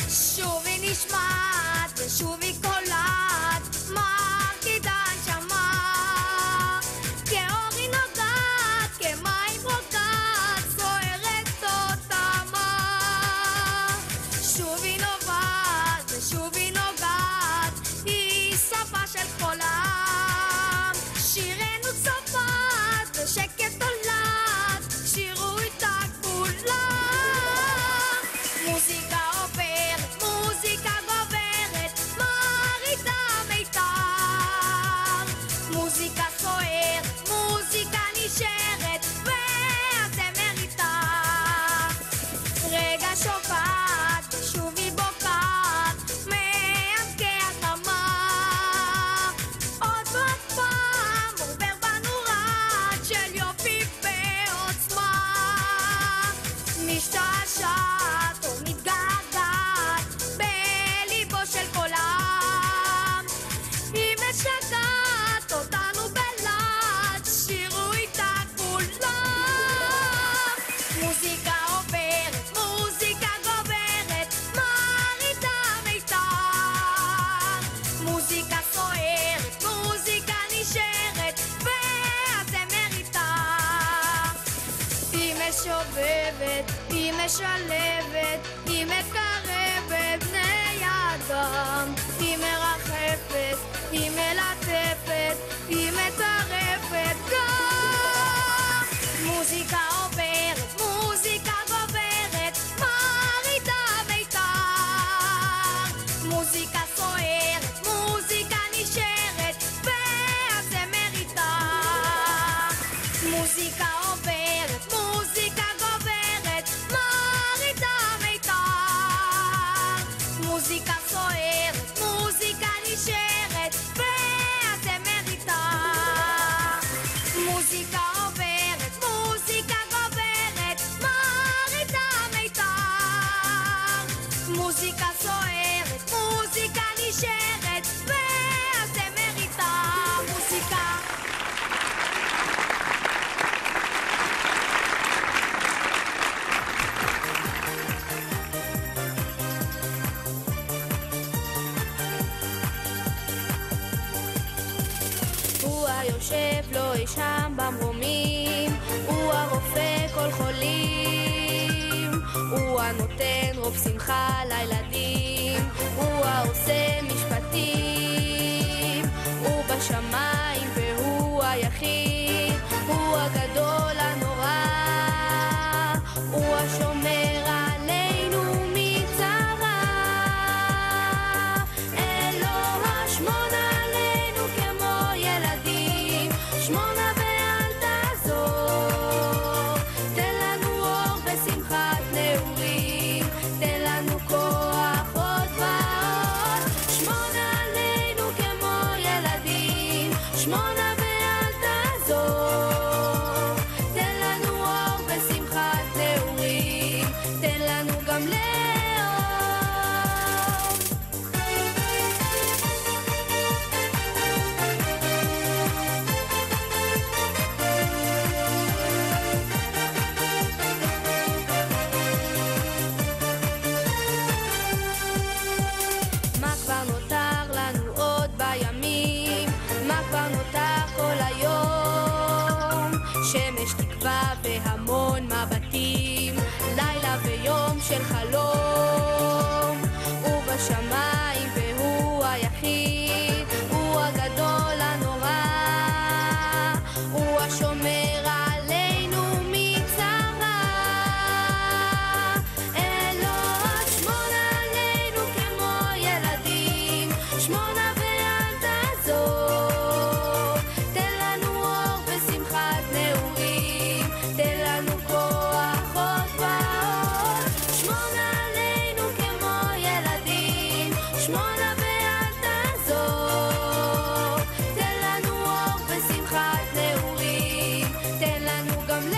שובי נשמעת ושובי קולת, מרקידה נשמה, כאור היא נוגעת, כמים רוקעת, סוערת אותמה. שובי נובעת ושובי נוגעת, היא שפה של כל העם, שירנו צופת ושקט עולת, שירו איתה כולם. מוזיקה עוברת, מוזיקה גוברת, מרעידה מיתר. מוזיקה סוערת, מוזיקה נשארת, והזמר איתה. רגע שופעת ושובי בוקעת, מעמקי התמה. עוד ועוד פעם עובר בנו רעד של יופי ועוצמה. משתעשעת או מתגעגעת בליבו של כל העם, היא משגעת אותנו בלעד, שירו איתה כולם. מוזיקה עוברת, מוזיקה גוברת, מרעידה מיתר. מוזיקה סוערת, מוזיקה נשארת, והזמר איתה. היא משובבת, היא משלבת, היא מקרבת בני אדם. היא מרחפת, היא מלטפת, היא מטרפת גם. מוזיקה עוברת, מוזיקה גוברת, מוזיקה סוערת, מוזיקה נשארת, והזמר איתה מוזיקה. הוא היושב לו אי שם במרומים, הוא הרופא כל חולים, הוא הנותן רוב שמחה לילדים, הוא העושה משפטים, הוא בשמיים והוא היחיד, הוא הגדול הנורא, הוא השומר עלינו מצרה. אלוה השמון עלינו כמו ילדים, שמונה ואל תעזור, תן לנו אור בשמחת נעורים, תן לנו כוח עוד ועוד. שמונה עלינו כמו ילדים, שמונה ואל תעזור, תן לנו אור בשמחת נעורים, תן לנו גם לאור. מה כבר נותר לנו עוד בימים? מה כבר נותר כל היום? שמש תקווה והמון מבטים, לילה ויום של חלום, הוא בשמיים והוא היחיד, הוא הגדול הנורא, הוא השומר עלינו מצרה. אלוה שמון עלינו כמו ילדים, שמונה ואל תעזור, תן לנו אור בשמחת נעורים, תן לנו כוח עוד ועוד. שמונה עלינו כמו ילדים, שמונה ואל תעזור, תן לנו אור בשמחת נעורים, תן לנו גם לאור.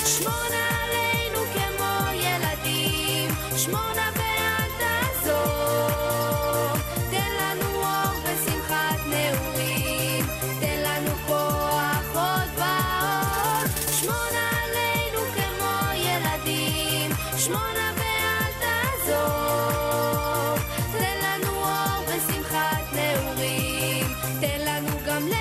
שמונה עלינו כמו ילדים, שמונה ואל תעזור, תן לנו אור בשמחת נעורים, תן לנו כוח עוד ועוד. שמונה עלינו כמו ילדים, שמונה ואל תעזור, תן לנו אור בשמחת נעורים, תן לנו גם לאור.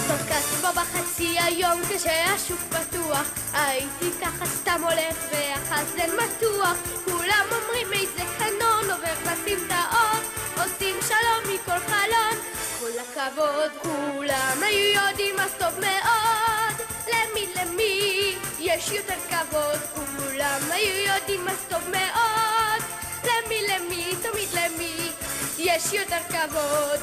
בקעת בו בחצי היום כשהשוק פתוח, הייתי ככה סתם הולך והחזן מתוח, כולם אומרים איזה קנון עובר בסמטאות, עושים שלום מכל חלון, כל הכבוד. כולם היו יודעים אז טוב מאוד, למי יש יותר כבוד. כולם היו יודעים אז טוב מאוד, למי תמיד למי יש יותר כבוד.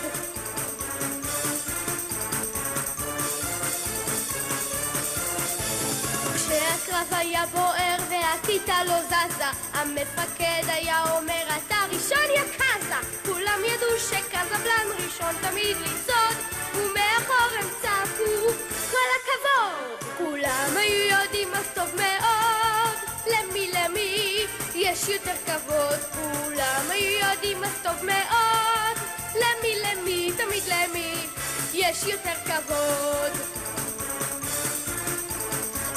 כשהקרב היה בוער והכיתה לא זזה, המפקד היה אומר אתה ראשון יא קזה. כולם ידעו שקזבלן ראשון תמיד לצעוד, ומאחור הם צעקו כל הכבוד. כולם היו יודעים אז טוב מאוד, למי יש יותר כבוד. כולם היו יודעים אז טוב מאוד, למי תמיד למי יש יותר כבוד.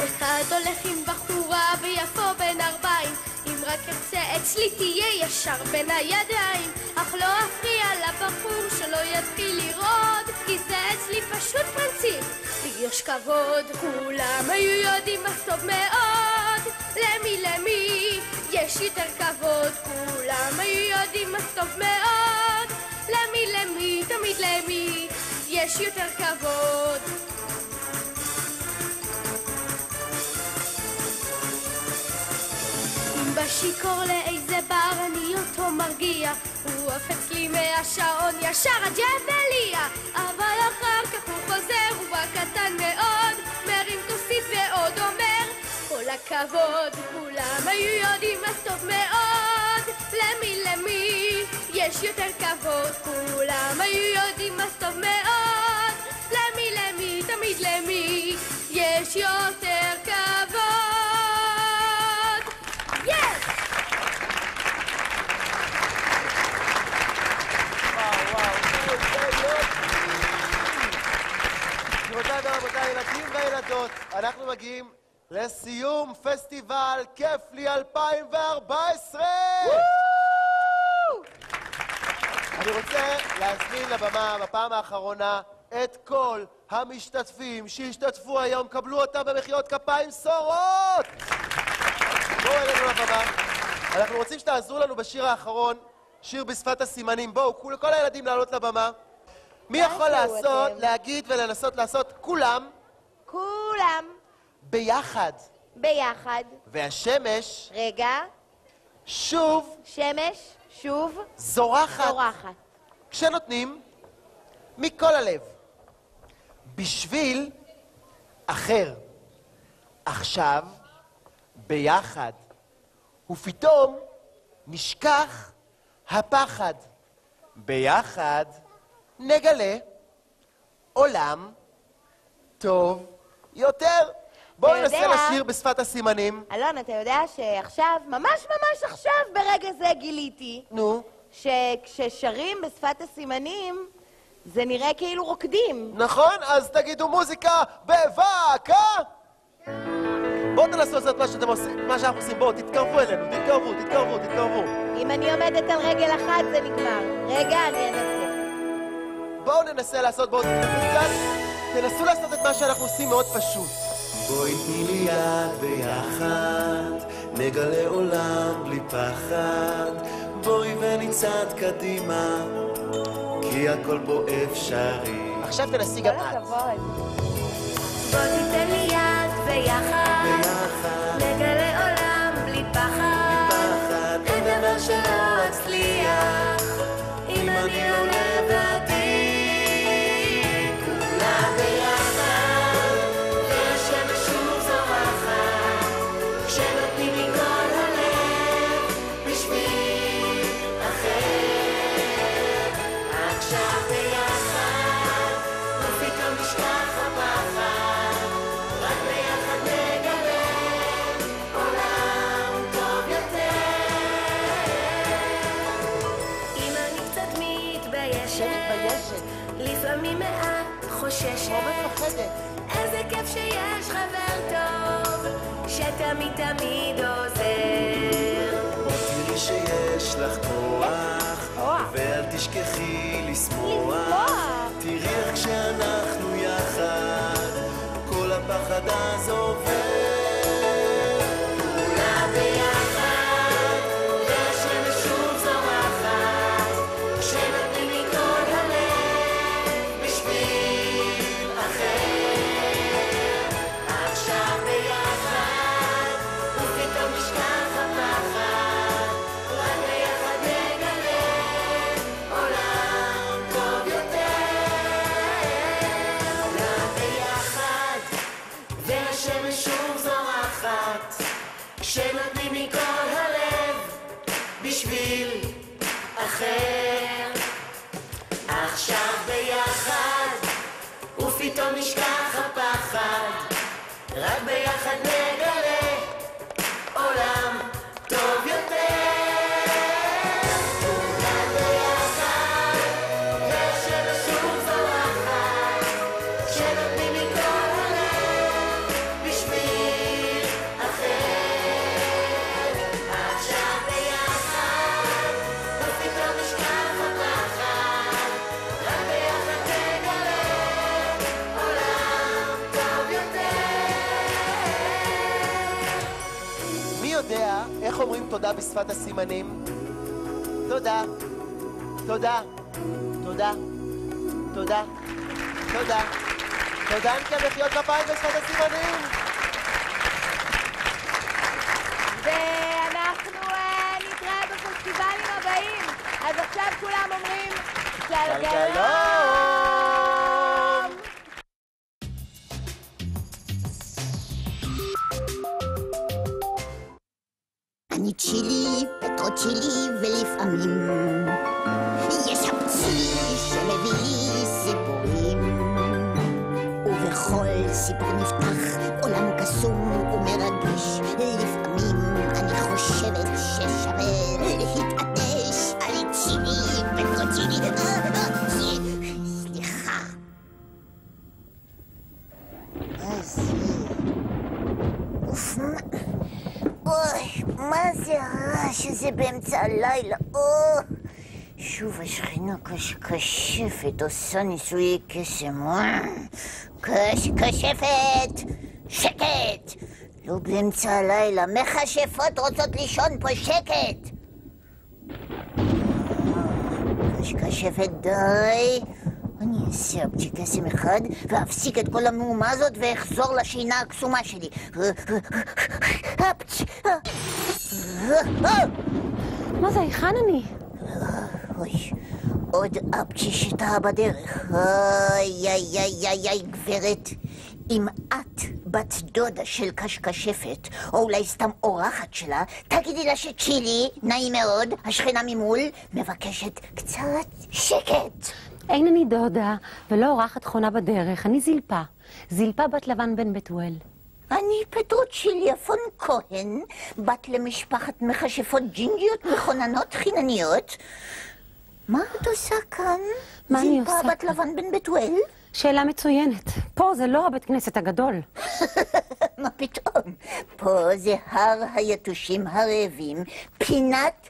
אחד הולך עם בחורה ביפו בן 40, אם רק ארצה אצלי תהיה ישר בין הידיים, אך לא אפריע לבחור שלא יתחיל לראות, כי זה אצלי פשוט פרינציפ, לי יש כבוד. כולם היו יודעים אז טוב מאוד, למי יש יותר כבוד. כולם היו יודעים אז טוב מאוד, למי תמיד למי למי יש יותר כבוד? אם בשיכור לאיזה בר אני אותו מרגיע, הוא עף אצלי מהשעון ישר הג'בליה, אבל אחר כך הוא חוזר, הוא בקטן מאוד, מרים כוסית ועוד אומר כל הכבוד. כולם היו יודעים אז טוב מאוד למי יש יותר כבוד. כולם היו יודעים אז טוב מאוד למי תמיד למי יש יותר כבוד. יס! גבירותיי ורבותיי, ילדים וילדות, אנחנו מגיעים לסיום פסטיבל כיף לי 2014! אני רוצה להזמין לבמה בפעם האחרונה את כל המשתתפים שהשתתפו היום, קבלו אותם במחיאות כפיים סורות! בואו אלינו לבמה. אנחנו רוצים שתעזרו לנו בשיר האחרון, שיר בשפת הסימנים. בואו, כל הילדים לעלות לבמה. מי יכול לעשות, להגיד ולנסות לעשות כולם ביחד? ביחד. והשמש רגע. שוב שמש שוב זורחת. זורחת. כשנותנים מכל הלב. בשביל אחר. עכשיו ביחד. ופתאום נשכח הפחד. ביחד נגלה עולם טוב יותר. בואו ננסה לשיר בשפת הסימנים. אלון, אתה יודע שעכשיו, ממש עכשיו, ברגע זה גיליתי, נו. שכששרים בשפת הסימנים, זה נראה כאילו רוקדים. נכון? אז תגידו מוזיקה בבקה! בואו תנסו לעשות מה שאנחנו עושים. בואו, תתקרבו אלינו, תתקרבו. אם אני עומדת על רגל אחת זה נגמר. רגע, אני אנסה. בואו ננסה לעשות, בואו תנסו לעשות את מה שאנחנו עושים מאוד פשוט. בואי תני לי יד ביחד, נגלה עולם בלי פחד. בואי ונצעד קדימה, כי הכל פה אפשרי. עכשיו תנסי גם את. כל הכבוד. בוא תיתן לי יד ביחד, נגלה עולם בלי פחד. אין דבר שלא אצליח אם אני לא לבדי. כולם ביחד והשמש שוב זורחת, כשנותנים לי כל הלב בשביל אחר. עכשיו ביחד ופתאום נשכח הפחד, רק ביחד נגלה עולם טוב יותר. אם אני קצת מתביישת, לפעמים מעט חוששת, איזה כיף שיש חבר טוב שתמיד עוזר. בוא תראי שיש לך כוח, ואל תשכחי לשמוח. תראי איך כשאנחנו יחד, כל הפחד אז עובר. כולם ביחד והשמש שוב זורחת, כשנותנים לי כל הלב בשביל אחר. עכשיו ביחד ופתאום נשכח הפחד, רק ביחד נגלה עולם טוב יותר. כולם ביחד והשמש שוב זורחת, כשנותנים לי כל הלב בשביל אחר. עכשיו ביחד ופתאום נשכח הפחד, רק ביחד נגלה עולם טוב יותר. כולם ביחד והשמש שוב זורחת, כשנותנים לי כל הלב בשביל אחר. עכשיו ביחד ופתאום נשכח הפחד, רק ביחד נגלה עולם טוב יותר. מי יודע איך אומרים תודה בשפת הסימנים? תודה. תודה. תודה. תודה אם כן מחיאות כפיים בשפת הסימנים. ואנחנו נתראה בפסטיבלים הבאים. אז עכשיו כולם אומרים שלום. אני צ'ילי, פטרו צ'ילי, ולפעמים יש המציא שמביא לי סיפורים, ובכל סיפור נפתח עולם קסום ומרגש. לפעמים אני חושבת ששווה להתעדש. אני צ'ילי, פטרו צ'ילי, סליחה. אוי, מה זה הרעש הזה באמצע הלילה? שוב השכינה כשפת עושה ניסויי קסם. כשפת! שקט! לא באמצע הלילה, מכשפות רוצות לישון פה, שקט! כשפת די. אני אעשה אפצ'י קסם אחד ואפסיק את כל המהומה הזאת ואחזור לשינה הקסומה שלי. אפצ'. מה זה, היכן אני? אוי, עוד אפצ'י שטעה בדרך. איי, גברת. אם את בת דודה של קשקשפת, או אולי סתם אורחת שלה, תגידי לה שצ'ילי, נעים מאוד, השכנה ממול, מבקשת קצת שקט. אין אני דודה, ולא אורחת חונה בדרך, אני זילפה. זילפה בת לבן בן בתואל. אני פטרוצ'יליה פון כהן, בת למשפחת מכשפות ג'ינג'יות מכוננות חינניות. מה את עושה כאן? מה אני עושה? זילפה בת לבן בן בתואל? שאלה מצוינת. פה זה לא הבית כנסת הגדול. מה פתאום? פה זה הר היתושים הרעבים, פינת